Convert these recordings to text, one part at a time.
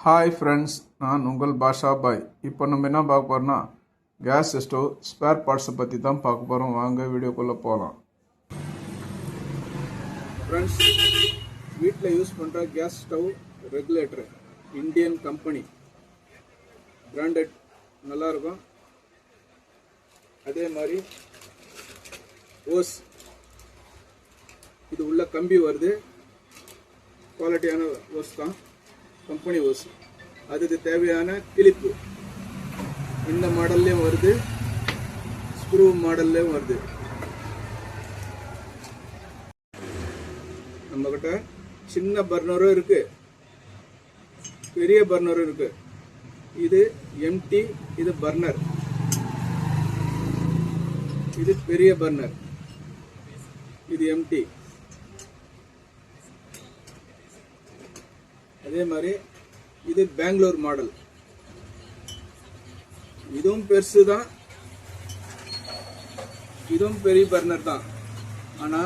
Hi friends, நான் உங்கள் பாஷா பாய். இப்போ நம்ம என்ன பார்க்க போகிறோம்னா கேஸ் ஸ்டவ் ஸ்பேர் பார்ட்ஸை பற்றி தான் பார்க்க போகிறோம். வாங்க வீடியோக்குள்ளே போகலாம். ஃப்ரெண்ட்ஸ், வீட்டில் யூஸ் பண்ணுற gas stove regulator Indian company branded நல்லாயிருக்கும். அதே மாதிரி ஓஸ், இது உள்ள கம்பி வருது, குவாலிட்டியான ஓஸ் தான், கம்பெனி ஓஸ். அதுக்கு தேவையான கிளிப்பு இந்த மாடல்லையும் வருது, ஸ்க்ரூ மாடல்லையும் வருது. நம்மக்கிட்ட சின்ன பர்னரும் இருக்கு, பெரிய பர்னரும் இருக்கு. இது எம்டி, இது பர்னர், இது பெரிய பர்னர், இது எம்டி. அதே மாதிரி இது பெங்களூர் மாடல், இதுவும் பெருசு தான், இதுவும் பெரிய பர்னர் தான். ஆனா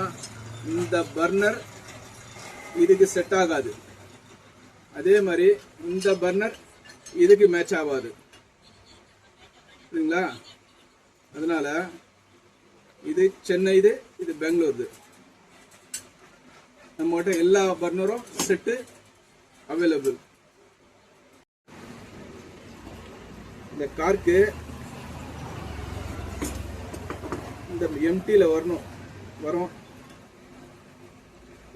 இந்த பர்னர் இதுக்கு செட் ஆகாது. அதே மாதிரி இந்த பர்னர் இதுக்கு மேட்ச் ஆகாது, சரிங்களா? அதனால இது சென்னை, இது பெங்களூர். நம்மகிட்ட எல்லா பர்னரும் செட்டு அவைலபிள். இந்த காருக்கு இந்த எம்டில வரும்.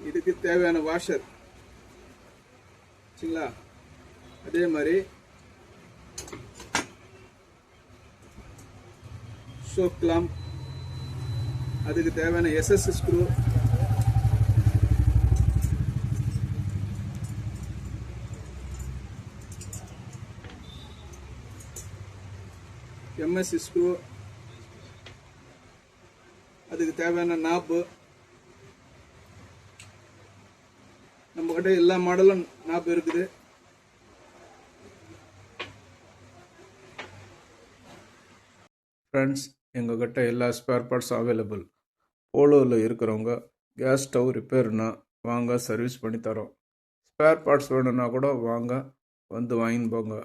இதுக்கு தேவையான வாஷர், சரிங்களா? அதே மாதிரி ஷோக் கிளாம்ப், அதுக்கு தேவையான எஸ்எஸ் ஸ்க்ரூ, எம்எஸ் ஸ்க்ரூ, அதுக்கு தேவையான நாப்பு. நம்ம கிட்ட எல்லா மாடலும் நாப்பு இருக்குது. ஃப்ரெண்ட்ஸ், எங்ககிட்ட எல்லா ஸ்பேர் பார்ட்ஸும் அவைலபிள். போலோவில் இருக்கிறவங்க கேஸ் ஸ்டவ் ரிப்பேர்னா வாங்க, சர்வீஸ் பண்ணி தரோம். ஸ்பேர் பார்ட்ஸ் வேணும்னா கூட வாங்க, வந்து வாங்கின்னு போங்க.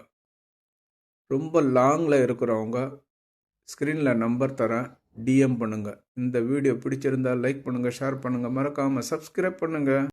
ரொம்ப லாங்கில் இருக்கிறவங்க ஸ்க்ரீனில் நம்பர் தரேன், டிஎம் பண்ணுங்கள். இந்த வீடியோ பிடிச்சிருந்தால் லைக் பண்ணுங்கள், ஷேர் பண்ணுங்கள், மறக்காமல் சப்ஸ்கிரைப் பண்ணுங்கள்.